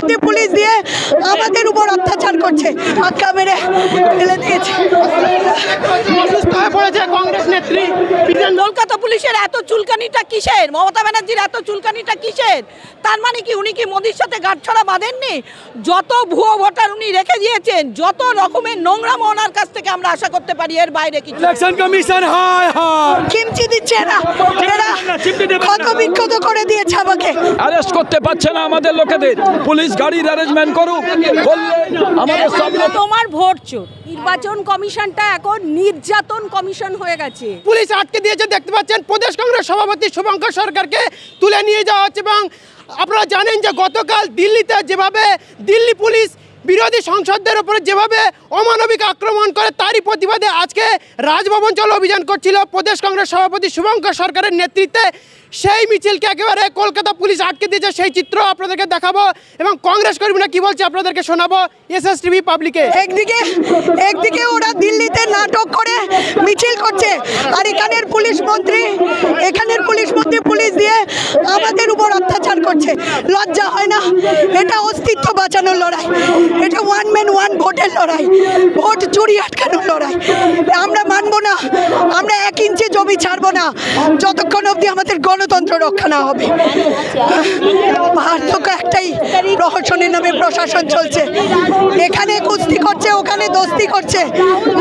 মন্ত্রী পুলিশ দিয়ে আমাদের উপর অত্যাচার করছে, ধাক্কা মেরে ফেলে দিয়েছে। কংগ্রেস নেত্রী কলকাতা পুলিশের এত চুলকানিটা কিসের? মমতা ব্যানার্জির এত চুলকানিটা কিসের? তার মানে কি উনি কি মোদির সাথে গাঁটছড়া বাঁধেননি? যত ভুয়ো ভোটার উনি রেখে দিয়েছেন, যত রকমের নোংরাম ওনার কাছ থেকে আমরা আশা করতে পারি, এর বাইরে কিছু। ইলেকশন কমিশন হায় হায় কিমচি দিচ্ছে না, এরা কত বিক্ষত করে দিয়েছে আমাকে। অ্যারেস্ট করতে পারছে না আমাদের লোকেদের, পুলিশ গাড়ির অ্যারেঞ্জমেন্ট করুক বললে আমাদের সব লোক। তোমার ভোট চোর। নির্বাচন কমিশনটা এখন নির্যাতন কমিশন হয়ে গেছে। পুলিশ আটকে দিয়েছে, দেখতে পাচ্ছেন প্রদেশ কংগ্রেস সভাপতি শুভঙ্কর সরকারকে তুলে নিয়ে যাওয়া হচ্ছে। এবং আপনারা জানেন যে গতকাল দিল্লিতে যেভাবে দিল্লি পুলিশ বিরোধী সংসদদের উপরে যেভাবে অমানবিক আক্রমণ করে, তারই প্রতিবাদে আজকে রাজভবন চলো অভিযান করছিল প্রদেশ কংগ্রেস সভাপতি শুভঙ্কর সরকারের নেতৃত্বে। সেই মিছিলকে একেবারে কলকাতা পুলিশ আটকে দিয়েছে, সেই চিত্র আপনাদেরকে দেখাবো এবং কংগ্রেস কর্মীরা কি বলছে আপনাদেরকে শোনাবো SSTV পাবলিকে। একদিকে ওরা দিল্লিতে নাটক করে মিছিল করছে, আর এখানের পুলিশ মন্ত্রী পুলিশ দিয়ে আমাদের উপর অত্যাচার করছে। লজ্জা হয় না? এটা অস্তিত্ব বাঁচানোর লড়াই, এটা ওয়ান ম্যান ওয়ান ভোটের লড়াই, ভোট চুরি আটকানোর লড়াই। আমরা মানবো না, আমরা 1 ইঞ্চি জমি ছাড়বো না যতক্ষণ অবধি আমাদের গণতন্ত্র রক্ষা না হবে। পার্থক্য একটাই, প্রহসনের নামে প্রশাসন চলছে, এখানে কুস্তি করছে, ওখানে দোস্তি করছে।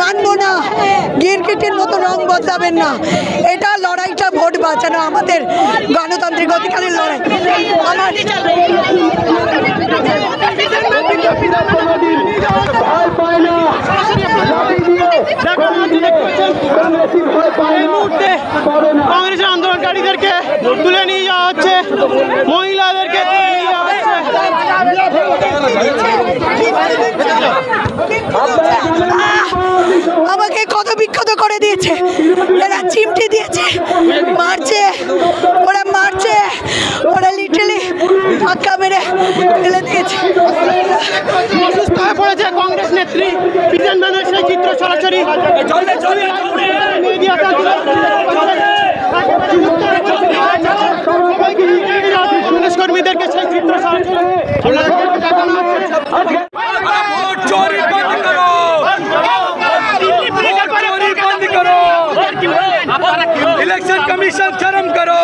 মানবো না, গিরগিটির মতো রং বদলাবেন না। এটা লড়াইটা ভোট বাঁচানো, আমাদের গণতান্ত্রিক অধিকারের লড়াই। কংগ্রেসের আন্দোলনকারীদেরকে তুলে নিয়ে যাওয়া হচ্ছে, মহিলাদেরকে আমাকে কত বিক্ষত করে দিয়েছে, এরা চিমটি দিয়েছে, মারছে, ওরা লিটারালি ধাক্কা মেরে ফেলে দিয়েছে। অসুস্থ হয়ে পড়েছে কংগ্রেস নেত্রী বিজেন ব্যানার্জি, সেই চিত্র সরাসরি কংগ্রেস কর্মীদেরকে সেই চিত্র সরাসরি इलेक्शन कमीशन शर्म करो,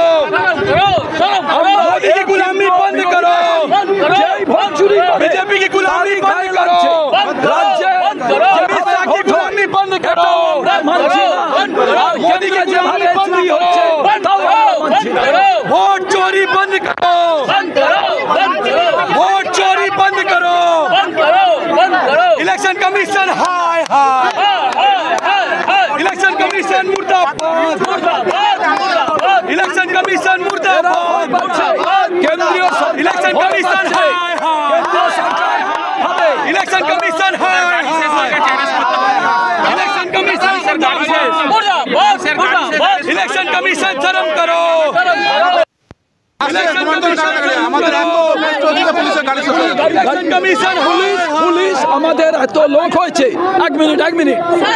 मोदी की गुलामी बंद करो, बीजेपी की गुलामी बंद करो, राज्य की गुलामी बंद करो, मोदी की गुलामी बंद करो, वोट चोरी बंद करो, वोट चोरी बंद करो, इलेक्शन कमीशन हाय हाय, इलेक्शन कमीशन मुर्दाबाद, इलेक्शन कमीशन मुर्दाबाद, केंद्रीय इलेक्शन कमीशन हाय हाय, इलेक्शन कमीशन हाय हाय, इलेक्शन कमीशन मुर्दाबाद, इलेक्शन कमीशन शर्म करो। পুলিশ আমাদের এত লোক হয়েছে, এক মিনিট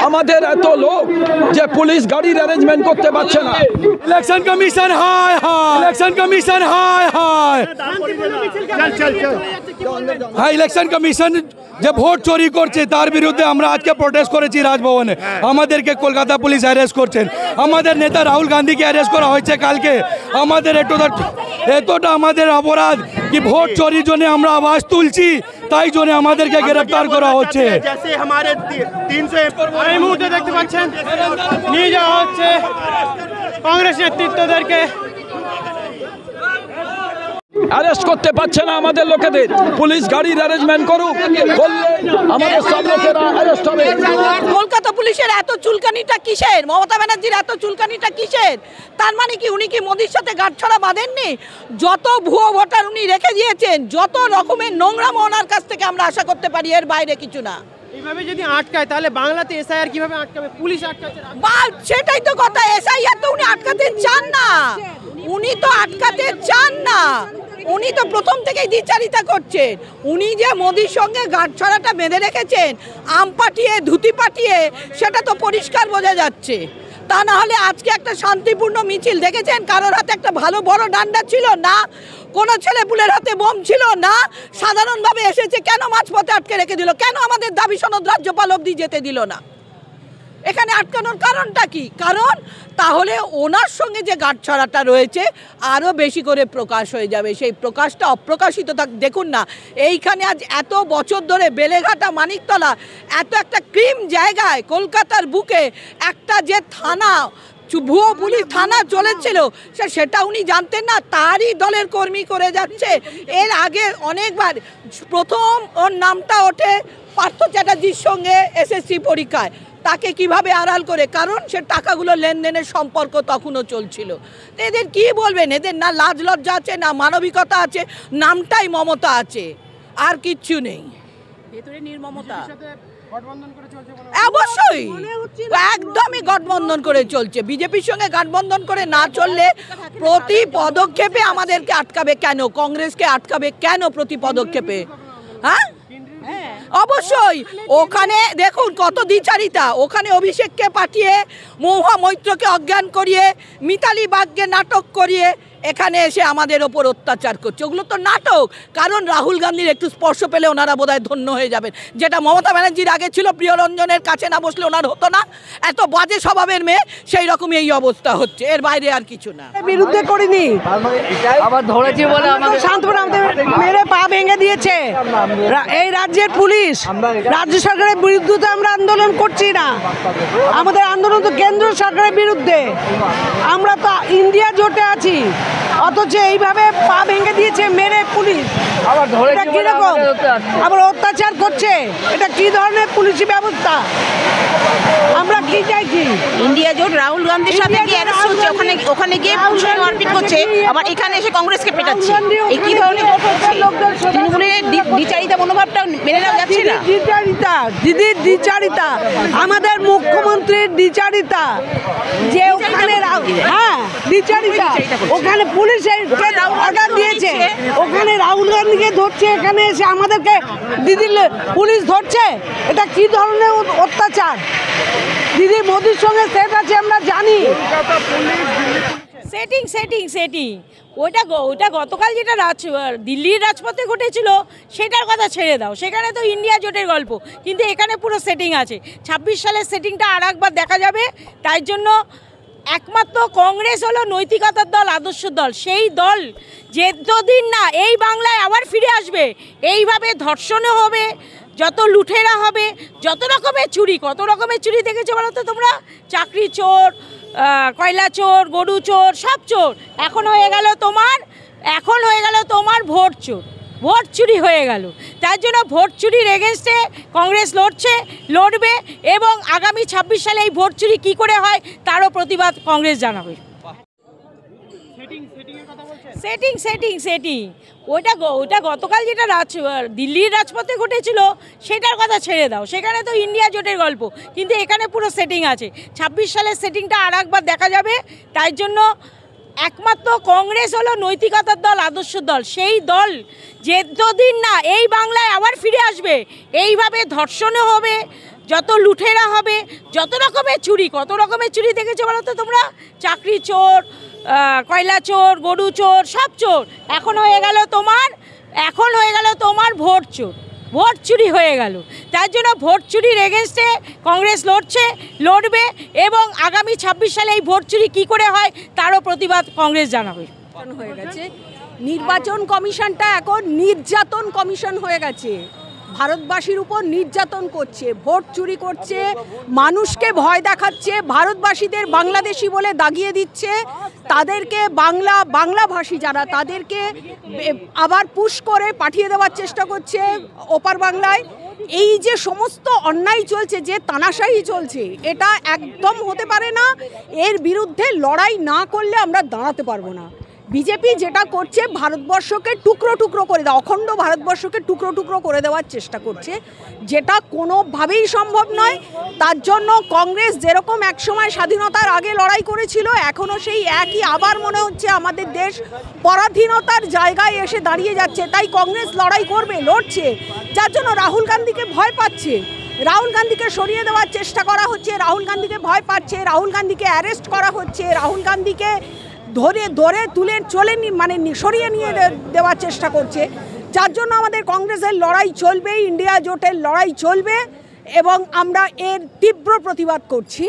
আমাদের এত লোক যে পুলিশ গাড়ির অ্যারেঞ্জমেন্ট করতে পারছে না। ইলেকশন কমিশন হায় হায়, ইলেকশন কমিশন হায় হায়, হ্যাঁ ইলেকশন কমিশন যে ভোট চুরি করছে তার বিরুদ্ধে আমরা আজকে প্রোটেস্ট করেছি রাজভবনে। আমাদেরকে কলকাতা পুলিশ অ্যারেস্ট করছেন, আমাদের নেতা রাহুল গান্ধীকে অ্যারেস্ট করা হয়েছে কালকে। আমাদের এতটা আমাদের অপরাধ কি ভোট চুরির জন্য আমরা আওয়াজ তুলছি, তাই জন্য আমাদেরকে গ্রেফতার করা হচ্ছে। এই মুহূর্তে দেখতে পাচ্ছেন নিয়ে যাওয়া হচ্ছে কংগ্রেস নেতৃত্বদেরকে। অ্যারেস্ট করতে পারছে না আমাদের লোকেদের, পুলিশ গাড়ির অ্যারেঞ্জমেন্ট করুক বললে আমাদের সব লোকেরা অ্যারেস্ট হবে। কলকাতা পুলিশের এত চুলকানিটা কিসের? মমতা ব্যানার্জির এত চুলকানিটা কিসের? তার মানে কি উনি কি মোদির সাথে গাঁটছড়া বাঁধেননি? যত ভুয়ো ভোটার উনি রেখে দিয়েছেন, যত রকমের নোংরাম ওনার কাছ থেকে আমরা আশা করতে পারি, এর বাইরে কিছু না। এইভাবে যদি আটকায় তাহলে বাংলাতে SIR কিভাবে আটকাবে? পুলিশ আটকাচ্ছে। সেটাই তো কথা, SIR তো উনি আটকাতে চান না, উনি তো আটকাতে চান না, উনি তো প্রথম থেকেই দ্বিচারিতা করছেন। উনি যে মোদির সঙ্গে গাঁটছড়াটা বেঁধে রেখেছেন আম পাঠিয়ে ধুতি পাঠিয়ে, সেটা তো পরিষ্কার বোঝা যাচ্ছে। তা না হলে আজকে একটা শান্তিপূর্ণ মিছিল দেখেছেন? কারোর হাতে একটা ভালো বড় ডান্ডা ছিল না, কোনো ছেলেপুলের হাতে বোম ছিল না, সাধারণভাবে এসেছে। কেন মাঝপথে আটকে রেখে দিল? কেন আমাদের দাবি সনদ রাজ্যপাল অবধি যেতে দিল না? এখানে আটকানোর কারণটা কি? কারণ তাহলে ওনার সঙ্গে যে গাঁটছড়াটা রয়েছে আরও বেশি করে প্রকাশ হয়ে যাবে। সেই প্রকাশটা অপ্রকাশিত থাক। দেখুন না, এইখানে আজ এত বছর ধরে বেলেঘাটা, মানিকতলা, এত একটা ক্রিম জায়গায় কলকাতার বুকে একটা যে থানা, ভুয়ো পুলিশ থানা চলেছিল, সেটা উনি জানতেন না? তারই দলের কর্মী করে যাচ্ছে। এর আগে অনেকবার প্রথম ওর নামটা ওঠে পার্থ চ্যাটার্জির সঙ্গে এসএসসি পরীক্ষায়। তাকে কিভাবে আড়াল করে? কারণ সে টাকাগুলো লেনদেনের সম্পর্ক তখনও চলছিল। তো এদের কী বলবেন? এদের না লাজ লজ্জা আছে, না মানবিকতা আছে, নামটাই মমতা আছে, আর কিচ্ছু নেই। ভেতরে নির্মমতা অবশ্যই, একদমই গঠবন্ধন করে চলছে। বিজেপির সঙ্গে গঠবন্ধন করে না চললে প্রতি পদক্ষেপে আমাদেরকে আটকাবে কেন? কংগ্রেসকে আটকাবে কেন প্রতি পদক্ষেপে? হ্যাঁ, অবশ্যই। ওখানে দেখুন কত দ্বিচারিতা। ওখানে অভিষেককে পাঠিয়ে, মহুয়া মৈত্রকে অজ্ঞান করিয়ে, মিতালি বাগকে নাটক করিয়ে এখানে এসে আমাদের ওপর অত্যাচার করছে। ওগুলো তো নাটক। কারণ রাহুল গান্ধীর একটু স্পর্শ পেলে ওনারা বোধহয় ধন্য হয়ে যাবেন, যেটা মমতা ব্যানার্জির আগে ছিল। প্রিয়রঞ্জনের কাছে না বসলে ওনার হতো না। এত বাজে স্বভাবের মেয়ে, সেই রকমই এই অবস্থা হচ্ছে, এর বাইরে আর কিছু না। বিরুদ্ধে করিনি, আবার ধরেছে বলে আমাদের শান্তপুর আমাদের মেরে পা ভেঙে দিয়েছে এই রাজ্যের পুলিশ। রাজ্য সরকারের বিরুদ্ধে তো আমরা আন্দোলন করছি না, আমাদের আন্দোলন তো কেন্দ্র সরকারের বিরুদ্ধে। আমরা তো ইন্ডিয়া জোটে আছি, অথচ এইভাবে পা ভেঙে দিয়েছে মেরে পুলিশ। আবার ধরেছে এটা কিরকম? আবার অত্যাচার করছে। এটা কি ধরনের পুলিশি ব্যবস্থা? আমরা কি চাইছি? ইন্ডিয়া জোট রাহুল গান্ধীর সাথে কি অ্যারেস্ট হচ্ছে, ওখানে গিয়ে পুলিশের মারপিট করছে, আবার এখানে এসে কংগ্রেসকে পেটাচ্ছে। এই কি ধরনের তৃণমূলের দ্বিচারিতা মনোভাবটা মেনে নেওয়া যাচ্ছে না। দিদির দ্বিচারিতা, আমাদের মুখ্যমন্ত্রীর দ্বিচারিতা, যে ওখানে হ্যাঁ দ্বিচারিতা, ওখানে পুলিশের অর্ডার দিয়েছে, ওখানে রাহুল গান্ধীকে ধরছে, এখানে এসে আমাদেরকে দিদির পুলিশ ধরছে। এটা কি ধরনের অত্যাচার? দিদি মোদির সঙ্গে সেট আছে আমরা জানি। সেটিং ওইটা গতকাল যেটা দিল্লির রাজপথে ঘটেছিল সেটার কথা ছেড়ে দাও, সেখানে তো ইন্ডিয়া জোটের গল্প, কিন্তু এখানে পুরো সেটিং আছে। 26 সালের সেটিংটা আর একবার দেখা যাবে। তাই জন্য একমাত্র কংগ্রেস হলো নৈতিকতার দল, আদর্শের দল। সেই দল যতদিন না এই বাংলায় আবার ফিরে আসবে, এইভাবে ধর্ষণও হবে, যত লুঠেরা হবে, যত রকমের চুরি, কত রকমের চুরি দেখেছো বলো তো তোমরা? চাকরি চোর, কয়লা চোর, গরু চোর, সব চোর। এখন হয়ে গেল তোমার ভোট চোর, ভোট চুরি হয়ে গেল। তার জন্য ভোট চুরির এগেনস্টে কংগ্রেস লড়বে এবং আগামী 26 সালে এই ভোট চুরি কী করে হয় তারও প্রতিবাদ কংগ্রেস জানাবে। সেটিং ওইটা গতকাল যেটা দিল্লির রাজপথে ঘটেছিল সেটার কথা ছেড়ে দাও, সেখানে তো ইন্ডিয়া জোটের গল্প, কিন্তু এখানে পুরো সেটিং আছে। 26 সালের সেটিংটা আর একবার দেখা যাবে। তাই জন্য একমাত্র কংগ্রেস হলো নৈতিকতার দল, আদর্শের দল। সেই দল যতদিন না এই বাংলায় আবার ফিরে আসবে, এইভাবে ধর্ষণও হবে, যত লুঠেরা হবে, যত রকমের চুরি, কত রকমের চুরি দেখেছো বলো তো তোমরা? চাকরি চোর, কয়লা চোর, গরু চোর, সব চোর। এখন হয়ে গেল তোমার ভোট চোর, ভোট চুরি হয়ে গেল। তার জন্য ভোট চুরির এগেনস্টে কংগ্রেস লড়বে এবং আগামী 26 সালে এই ভোট চুরি কী করে হয় তারও প্রতিবাদ কংগ্রেস জানাবে। হয়ে গেছে নির্বাচন কমিশনটা এখন নির্যাতন কমিশন হয়ে গেছে। ভারতবাসীর উপর নির্যাতন করছে, ভোট চুরি করছে, মানুষকে ভয় দেখাচ্ছে, ভারতবাসীদের বাংলাদেশি বলে দাগিয়ে দিচ্ছে, তাদেরকে বাংলাভাষী যারা তাদেরকে আবার পুশ করে পাঠিয়ে দেওয়ার চেষ্টা করছে ওপার বাংলায়। এই যে সমস্ত অন্যায় চলছে, যে তানাশাহি চলছে, এটা একদম হতে পারে না। এর বিরুদ্ধে লড়াই না করলে আমরা দাঁড়াতে পারবো না। বিজেপি যেটা করছে, ভারতবর্ষকে টুকরো টুকরো করে দেওয়া, অখণ্ড ভারতবর্ষকে টুকরো টুকরো করে দেওয়ার চেষ্টা করছে, যেটা কোনোভাবেই সম্ভব নয়। তার জন্য কংগ্রেস যেরকম একসময় স্বাধীনতার আগে লড়াই করেছিল, এখনও সেই একই আবার মনে হচ্ছে আমাদের দেশ পরাধীনতার জায়গায় এসে দাঁড়িয়ে যাচ্ছে। তাই কংগ্রেস লড়াই করবে, লড়ছে, যার জন্য রাহুল গান্ধীকে ভয় পাচ্ছে। রাহুল গান্ধীকে সরিয়ে দেওয়ার চেষ্টা করা হচ্ছে, রাহুল গান্ধীকে ভয় পাচ্ছে, রাহুল গান্ধীকে অ্যারেস্ট করা হচ্ছে, রাহুল গান্ধীকে ধরে তুলে সরিয়ে নিয়ে দেওয়ার চেষ্টা করছে। যার জন্য আমাদের কংগ্রেসের লড়াই চলবে, ইন্ডিয়া জোটের লড়াই চলবে এবং আমরা এর তীব্র প্রতিবাদ করছি।